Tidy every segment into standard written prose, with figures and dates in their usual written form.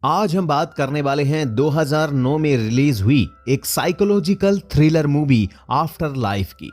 आज हम बात करने वाले हैं 2009 में रिलीज हुई एक psychological thriller movie after life की।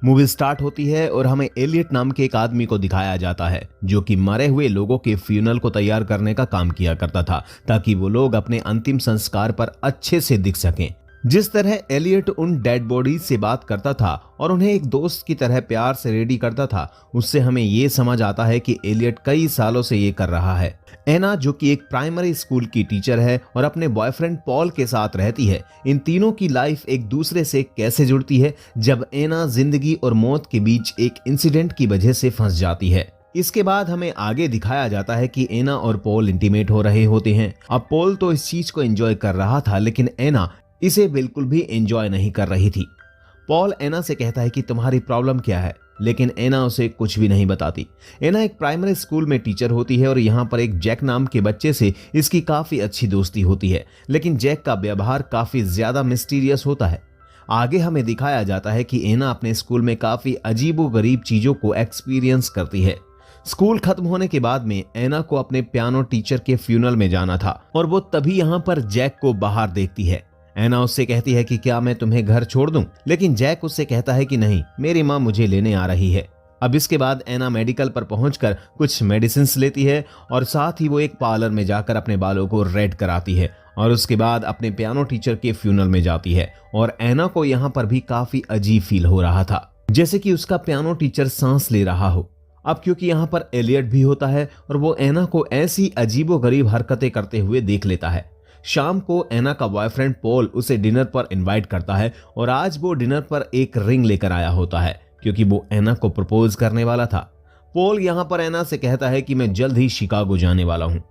मूवी स्टार्ट होती है और हमें एलियट नाम के एक आदमी को दिखाया जाता है जो कि मरे हुए लोगों के फ्यूनल को तैयार करने का काम किया करता था ताकि वो लोग अपने अंतिम संस्कार पर अच्छे से दिख सकें। जिस तरह एलियट उन डेड बॉडीज से बात करता था और उन्हें एक दोस्त की तरह प्यार से रेडी करता था, उससे हमें ये समझ आता है कि एलियट कई सालों से ये कर रहा है। एना जो कि एक प्राइमरी स्कूल की टीचर है और अपने बॉयफ्रेंड पॉल के साथ रहती है, इन तीनों की लाइफ एक दूसरे से कैसे जुड़ती है जब एना जिंदगी और मौत के बीच एक इंसिडेंट की वजह से फंस जाती है। इसके बाद हमें आगे दिखाया जाता है कि एना और पॉल इंटीमेट हो रहे होते हैं। अब पॉल तो इस चीज को एंजॉय कर रहा था लेकिन एना इसे बिल्कुल भी एंजॉय नहीं कर रही थी। पॉल एना से कहता है कि तुम्हारी प्रॉब्लम क्या है, लेकिन एना उसे कुछ भी नहीं बताती। एना एक प्राइमरी स्कूल में टीचर होती है और यहाँ पर एक जैक नाम के बच्चे से इसकी काफी अच्छी दोस्ती होती है, लेकिन जैक का व्यवहार काफी ज्यादा मिस्टीरियस होता है। आगे हमें दिखाया जाता है कि एना अपने स्कूल में काफी अजीबोगरीब चीजों को एक्सपीरियंस करती है। स्कूल खत्म होने के बाद में एना को अपने पियानो टीचर के फ्यूनल में जाना था और वो तभी यहाँ पर जैक को बाहर देखती है। एना उससे कहती है कि क्या मैं तुम्हें घर छोड़ दूं, लेकिन जैक उससे कहता है कि नहीं, मेरी माँ मुझे लेने आ रही है। अब इसके बाद एना मेडिकल पर पहुंचकर कुछ मेडिसिन लेती है और साथ ही वो एक पार्लर में जाकर अपने बालों को रेड कराती है और उसके बाद अपने पियानो टीचर के फ्यूनल में जाती है। और एना को यहाँ पर भी काफी अजीब फील हो रहा था, जैसे कि उसका पियानो टीचर सांस ले रहा हो। अब क्योंकि यहाँ पर एलियट भी होता है और वो एना को ऐसी अजीबोगरीब हरकतें करते हुए देख लेता है। शाम को एना का बॉयफ्रेंड पॉल उसे डिनर पर इनवाइट करता है और आज वो डिनर पर एक रिंग लेकर आया होता है क्योंकि वो एना को प्रपोज करने वाला था। पॉल यहाँ पर एना से कहता है कि मैं जल्द ही शिकागो जाने वाला हूँ।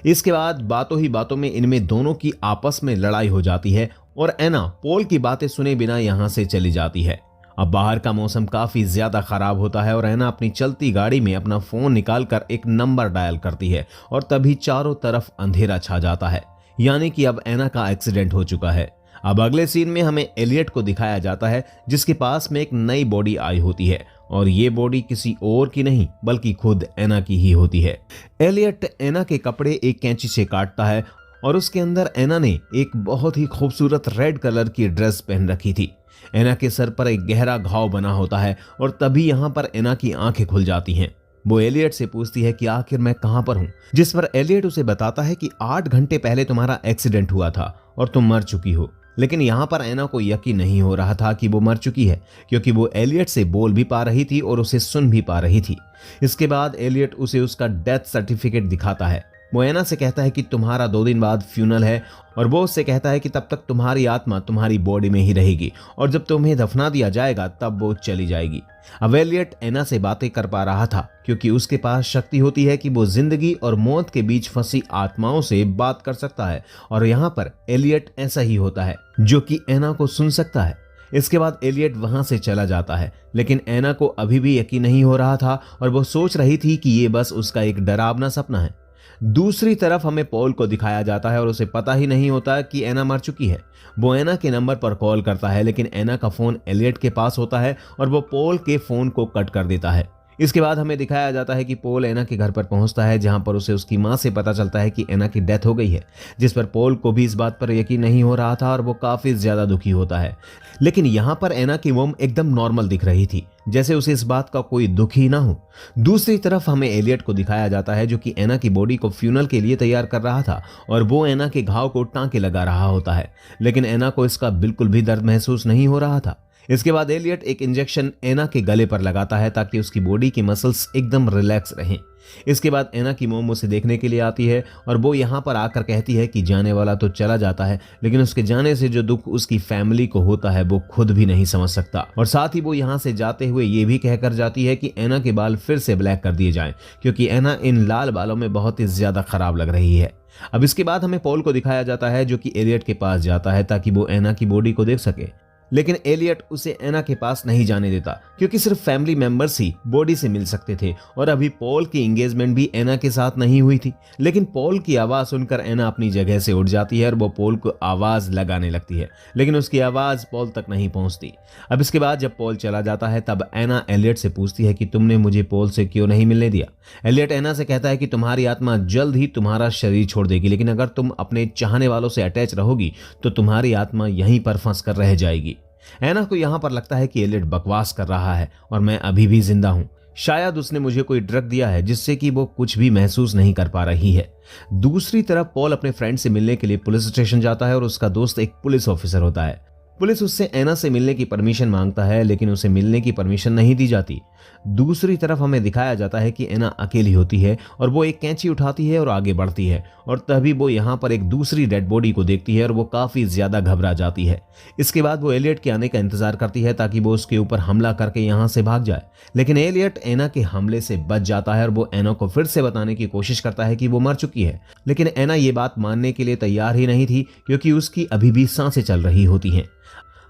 इसके बाद बातों ही बातों में इनमें दोनों की आपस में लड़ाई हो जाती है और एना पॉल की बातें सुने बिना यहाँ से चली जाती है। अब बाहर का मौसम काफी ज्यादा खराब होता है और एना अपनी चलती गाड़ी में अपना फोन निकालकर एक नंबर डायल करती है और तभी चारों तरफ अंधेरा छा जाता है, यानी कि अब एना का एक्सीडेंट हो चुका है। अब अगले सीन में हमें एलियट को दिखाया जाता है जिसके पास में एक नई बॉडी आई होती है और ये बॉडी किसी और की नहीं बल्कि खुद एना की ही होती है। एलियट एना के कपड़े एक कैंची से काटता है और उसके अंदर एना ने एक बहुत ही खूबसूरत रेड कलर की ड्रेस पहन रखी थी। एना के सर पर एक गहरा घाव बना होता है और तभी यहाँ पर एना की आंखें खुल जाती हैं। वो एलियट से पूछती है कि आखिर मैं कहां पर हूं, जिस पर एलियट उसे बताता है कि 8 घंटे पहले तुम्हारा एक्सीडेंट हुआ था और तुम मर चुकी हो। लेकिन यहाँ पर एना को यकीन नहीं हो रहा था कि वो मर चुकी है क्योंकि वो एलियट से बोल भी पा रही थी और उसे सुन भी पा रही थी। इसके बाद एलियट उसे उसका डेथ सर्टिफिकेट दिखाता है। वो एना से कहता है कि तुम्हारा 2 दिन बाद फ्यूनल है और वो उससे कहता है कि तब तक तुम्हारी आत्मा तुम्हारी बॉडी में ही रहेगी और जब तुम्हें दफना दिया जाएगा तब वो चली जाएगी। अब एलियट एना से बातें कर पा रहा था क्योंकि उसके पास शक्ति होती है कि वो जिंदगी और मौत के बीच फंसी आत्माओं से बात कर सकता है और यहाँ पर एलियट ऐसा ही होता है जो कि एना को सुन सकता है। इसके बाद एलियट वहां से चला जाता है लेकिन एना को अभी भी यकीन नहीं हो रहा था और वो सोच रही थी कि ये बस उसका एक डरावना सपना है। दूसरी तरफ हमें पॉल को दिखाया जाता है और उसे पता ही नहीं होता कि एना मर चुकी है। वो एना के नंबर पर कॉल करता है लेकिन एना का फोन एलियट के पास होता है और वो पॉल के फोन को कट कर देता है। इसके बाद हमें दिखाया जाता है कि पॉल एना के घर पर पहुंचता है जहां पर उसे उसकी मां से पता चलता है कि एना की डेथ हो गई है, जिस पर पॉल को भी इस बात पर यकीन नहीं हो रहा था और वो काफी ज्यादा दुखी होता है। लेकिन यहाँ पर एना की मॉम एकदम नॉर्मल दिख रही थी, जैसे उसे इस बात का कोई दुख ही ना हो। दूसरी तरफ हमें एलियट को दिखाया जाता है जो कि एना की बॉडी को फ्यूनल के लिए तैयार कर रहा था और वो एना के घाव को टांके लगा रहा होता है, लेकिन एना को इसका बिल्कुल भी दर्द महसूस नहीं हो रहा था। इसके बाद एलियट एक इंजेक्शन एना के गले पर लगाता है ताकि उसकी बॉडी की मसल्स एकदम रिलैक्स रहें। इसके बाद एना की मोम उसे देखने के लिए आती है और वो यहाँ पर आकर कहती है कि जाने वाला तो चला जाता है लेकिन उसके जाने से जो दुख उसकी फैमिली को होता है वो खुद भी नहीं समझ सकता। और साथ ही वो यहाँ से जाते हुए ये भी कहकर जाती है कि एना के बाल फिर से ब्लैक कर दिए जाएं क्योंकि एना इन लाल बालों में बहुत ही ज्यादा खराब लग रही है। अब इसके बाद हमें पॉल को दिखाया जाता है जो कि एलियट के पास जाता है ताकि वो एना की बॉडी को देख सके। लेकिन एलियट उसे एना के पास नहीं जाने देता क्योंकि सिर्फ फैमिली मेंबर्स ही बॉडी से मिल सकते थे और अभी पॉल की एंगेजमेंट भी एना के साथ नहीं हुई थी। लेकिन पॉल की आवाज सुनकर एना अपनी जगह से उठ जाती है और वो पॉल को आवाज लगाने लगती है, लेकिन उसकी आवाज पॉल तक नहीं पहुंचती। अब इसके बाद जब पॉल चला जाता है तब एना एलियट से पूछती है कि तुमने मुझे पॉल से क्यों नहीं मिलने दिया। एलियट एना से कहता है कि तुम्हारी आत्मा जल्द ही तुम्हारा शरीर छोड़ देगी, लेकिन अगर तुम अपने चाहने वालों से अटैच रहोगी तो तुम्हारी आत्मा यहीं पर फंस कर रह जाएगी। एना को यहां पर लगता है कि एलियट बकवास कर रहा है और मैं अभी भी जिंदा हूं। शायद उसने मुझे कोई ड्रग दिया है जिससे कि वो कुछ भी महसूस नहीं कर पा रही है। दूसरी तरफ पॉल अपने फ्रेंड से मिलने के लिए पुलिस स्टेशन जाता है और उसका दोस्त एक पुलिस ऑफिसर होता है। पुलिस उससे एना से मिलने की परमिशन मांगता है, लेकिन उसे मिलने की परमिशन नहीं दी जाती। दूसरी तरफ हमें दिखाया जाता है कि एना अकेली होती है और वो एक कैंची उठाती है और आगे बढ़ती है और तभी वो यहाँ पर एक दूसरी डेड बॉडी को देखती है और वो काफी ज्यादा घबरा जाती है। इसके बाद वो एलियट के आने का इंतजार करती है ताकि वो उसके ऊपर हमला करके यहाँ से भाग जाए, लेकिन एलियट एना के हमले से बच जाता है और वो एना को फिर से बताने की कोशिश करता है कि वो मर चुकी है, लेकिन एना ये बात मानने के लिए तैयार ही नहीं थी क्योंकि उसकी अभी भी सांसें चल रही होती हैं।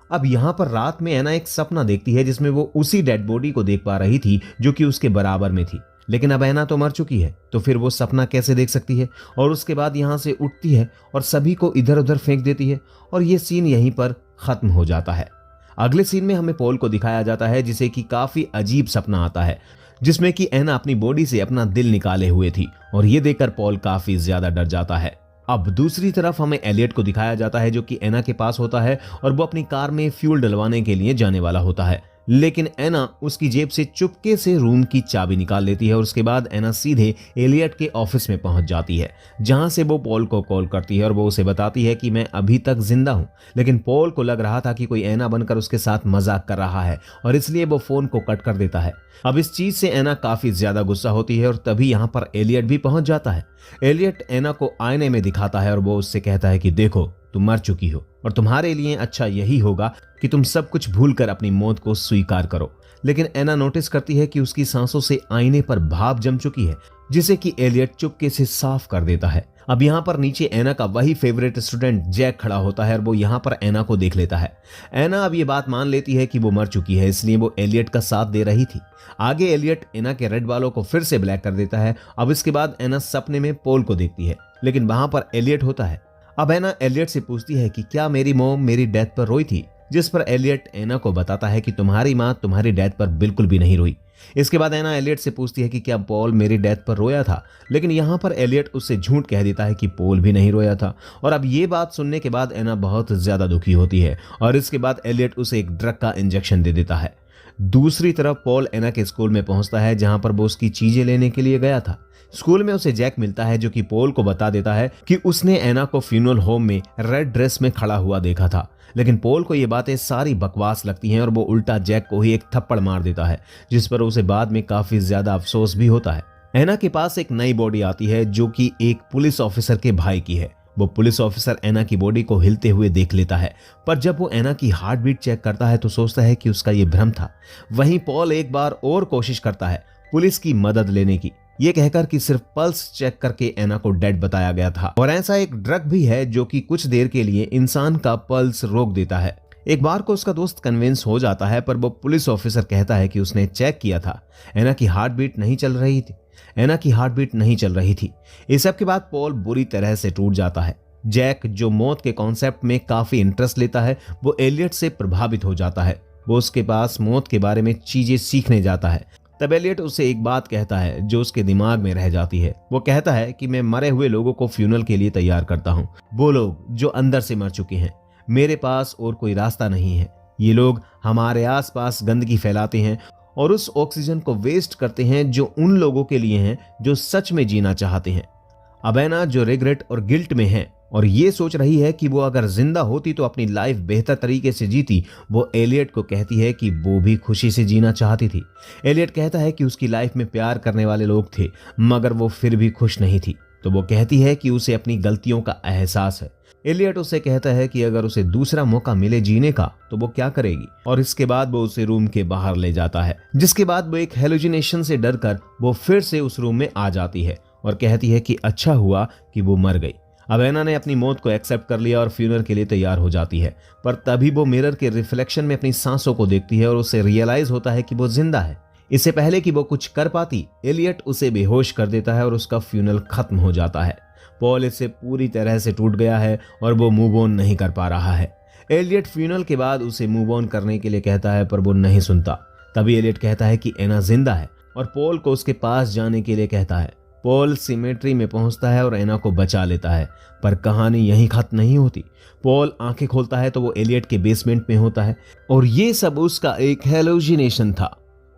अब यहाँ पर रात में एना एक सपना देखती है जिसमें वो उसी डेड बॉडी को देख पा रही थी जो कि उसके बराबर में थी, लेकिन अब एना तो मर चुकी है तो फिर वो सपना कैसे देख सकती है। और उसके बाद यहाँ से उठती है और सभी को इधर उधर फेंक देती है और ये सीन यहीं पर खत्म हो जाता है। अगले सीन में हमें पॉल को दिखाया जाता है जिसे कि काफी अजीब सपना आता है जिसमें कि एना अपनी बॉडी से अपना दिल निकाले हुए थी और ये देखकर पॉल काफी ज्यादा डर जाता है। अब दूसरी तरफ हमें एलियट को दिखाया जाता है जो कि एना के पास होता है और वो अपनी कार में फ्यूल डलवाने के लिए जाने वाला होता है, लेकिन एना उसकी जेब से चुपके से रूम की चाबी निकाल लेती है और उसके बाद एना सीधे एलियट के ऑफिस में पहुंच जाती है जहां से वो पॉल को कॉल करती है और वो उसे बताती है कि मैं अभी तक जिंदा हूं। लेकिन पॉल को लग रहा था कि कोई एना बनकर उसके साथ मजाक कर रहा है और इसलिए वो फोन को कट कर देता है। अब इस चीज से एना काफी ज्यादा गुस्सा होती है और तभी यहाँ पर एलियट भी पहुंच जाता है। एलियट एना को आईने में दिखाता है और वो उससे कहता है कि देखो तुम मर चुकी हो और तुम्हारे लिए अच्छा यही होगा कि तुम सब कुछ भूलकर अपनी मौत को स्वीकार करो। लेकिन एना नोटिस करती है कि उसकी सांसों से आईने पर भाप जम चुकी है जिसे कि एलियट चुपके से साफ कर देता है। अब यहाँ पर नीचे एना का वही फेवरेट स्टूडेंट जैक खड़ा होता है और वो यहाँ पर एना को देख लेता है। एना अब ये बात मान लेती है कि वो मर चुकी है, इसलिए वो एलियट का साथ दे रही थी। आगे एलियट एना के रेड बालों को फिर से ब्लैक कर देता है। अब इसके बाद एना सपने में पॉल को देखती है, लेकिन वहां पर एलियट होता है। अब एना एलियट से पूछती है कि क्या मेरी मॉम मेरी डेथ पर रोई थी, जिस पर एलियट एना को बताता है कि तुम्हारी माँ तुम्हारी डेथ पर बिल्कुल भी नहीं रोई। इसके बाद एना एलियट से पूछती है कि क्या पॉल मेरी डेथ पर रोया था, लेकिन यहाँ पर एलियट उससे झूठ कह देता है कि पॉल भी नहीं रोया था। और अब ये बात सुनने के बाद एना बहुत ज्यादा दुखी होती है और इसके बाद एलियट उसे एक ड्रग का इंजेक्शन दे देता है। दूसरी तरफ पॉल एना के स्कूल में पहुंचता है जहां पर वो उसकी चीजें लेने के लिए गया था। स्कूल में उसे जैक मिलता है जो कि पॉल को बता देता है कि उसने एना को फ्यूनरल होम में रेड ड्रेस में खड़ा हुआ देखा था, लेकिन पॉल को ये बातें सारी बकवास लगती हैं और वो उल्टा जैक को ही एक थप्पड़ मार देता है, जिस पर उसे बाद में काफी ज्यादा अफसोस भी होता है। एना के पास एक नई बॉडी आती है जो कि एक पुलिस ऑफिसर के भाई की है। वो पुलिस ऑफिसर एना की बॉडी को हिलते हुए देख लेता है, पर जब वो एना की हार्ट बीट चेक करता है तो सोचता है कि उसका ये भ्रम था। वहीं पॉल एक बार और कोशिश करता है पुलिस की मदद लेने की, ये कहकर कि सिर्फ पल्स चेक करके एना को डेड बताया गया था और ऐसा एक ड्रग भी है जो कि कुछ देर के लिए इंसान का पल्स रोक देता है। एक बार को उसका दोस्त कन्विंस हो जाता है, पर वो पुलिस ऑफिसर कहता है कि उसने चेक किया था, एना की हार्ट बीट नहीं चल रही थी। एना की हार्ट बीट नहीं चल रही थी। इस सब के बाद पॉल बुरी तरह से टूट जाता है। जैक जो मौत के कॉन्सेप्ट में काफी इंटरेस्ट लेता है, वो एलियट से प्रभावित हो जाता है। वो उसके पास मौत के बारे में चीजें सीखने जाता है। तब एलियट उसे एक बात कहता है जो उसके दिमाग में रह जाती है। वो कहता है कि मैं मरे हुए लोगों को फ्यूनरल के लिए तैयार करता हूँ, वो लोग जो अंदर से मर चुके हैं। मेरे पास और कोई रास्ता नहीं है। ये लोग हमारे आसपास गंदगी फैलाते हैं और उस ऑक्सीजन को वेस्ट करते हैं जो उन लोगों के लिए हैं जो सच में जीना चाहते हैं। अब एना जो रिग्रेट और गिल्ट में है और ये सोच रही है कि वो अगर जिंदा होती तो अपनी लाइफ बेहतर तरीके से जीती, वो एलियट को कहती है कि वो भी खुशी से जीना चाहती थी। एलियट कहता है कि उसकी लाइफ में प्यार करने वाले लोग थे मगर वो फिर भी खुश नहीं थी, तो वो कहती है कि उसे अपनी गलतियों का एहसास है। एलियट उसे कहता है कि अगर उसे दूसरा मौका मिले जीने का तो वो क्या करेगी, और इसके बाद वो उसे रूम के बाहर ले जाता है, जिसके बाद वो एक हेलुसिनेशन से डरकर वो फिर से उस रूम में आ जाती है और कहती है कि अच्छा हुआ कि वो मर गई। अब एना ने अपनी मौत को एक्सेप्ट कर लिया और फ्यूनर के लिए तैयार हो जाती है, पर तभी वो मिरर के रिफ्लेक्शन में अपनी सांसों को देखती है और उसे रियलाइज होता है कि वो जिंदा है। इससे पहले कि वो कुछ कर पाती, एलियट उसे बेहोश कर देता है और उसका फ्यूनल खत्म हो जाता है। पॉल इससे पूरी तरह से टूट गया है और वो मूव ऑन नहीं कर पा रहा है। एलियट फ्यूनल के बाद उसे मूव ऑन करने के लिए कहता है, पर वो नहीं सुनता। तभी एलियट कहता है कि एना जिंदा है और पॉल को उसके पास जाने के लिए कहता है। पॉल सिमेट्री में पहुंचता है और एना को बचा लेता है, पर कहानी यहीं खत्म नहीं होती। पॉल आंखें खोलता है तो वो एलियट के बेसमेंट में होता है और ये सब उसका एक हेलुसिनेशन था।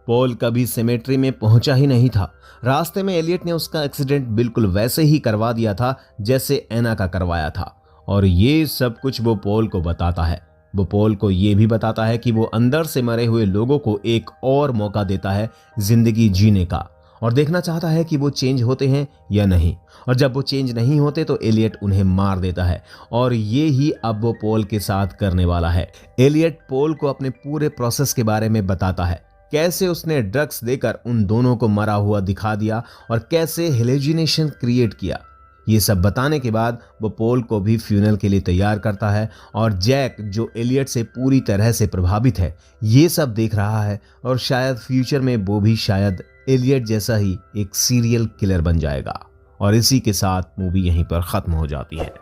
पॉल कभी सिमेट्री में पहुंचा ही नहीं था। रास्ते में एलियट ने उसका एक्सीडेंट बिल्कुल वैसे ही करवा दिया था जैसे एना का करवाया था, और ये सब कुछ वो पॉल को बताता है। वो पॉल को ये भी बताता है कि वो अंदर से मरे हुए लोगों को एक और मौका देता है जिंदगी जीने का, और देखना चाहता है कि वो चेंज होते हैं या नहीं। और जब वो चेंज नहीं होते तो एलियट उन्हें मार देता है, और ये ही अब वो पॉल के साथ करने वाला है। एलियट पॉल को अपने पूरे प्रोसेस के बारे में बताता है, कैसे उसने ड्रग्स देकर उन दोनों को मरा हुआ दिखा दिया और कैसे हेलुसिनेशन क्रिएट किया। ये सब बताने के बाद वो पॉल को भी फ्यूनल के लिए तैयार करता है, और जैक जो एलियट से पूरी तरह से प्रभावित है ये सब देख रहा है, और शायद फ्यूचर में वो भी शायद एलियट जैसा ही एक सीरियल किलर बन जाएगा। और इसी के साथ मूवी यहीं पर खत्म हो जाती है।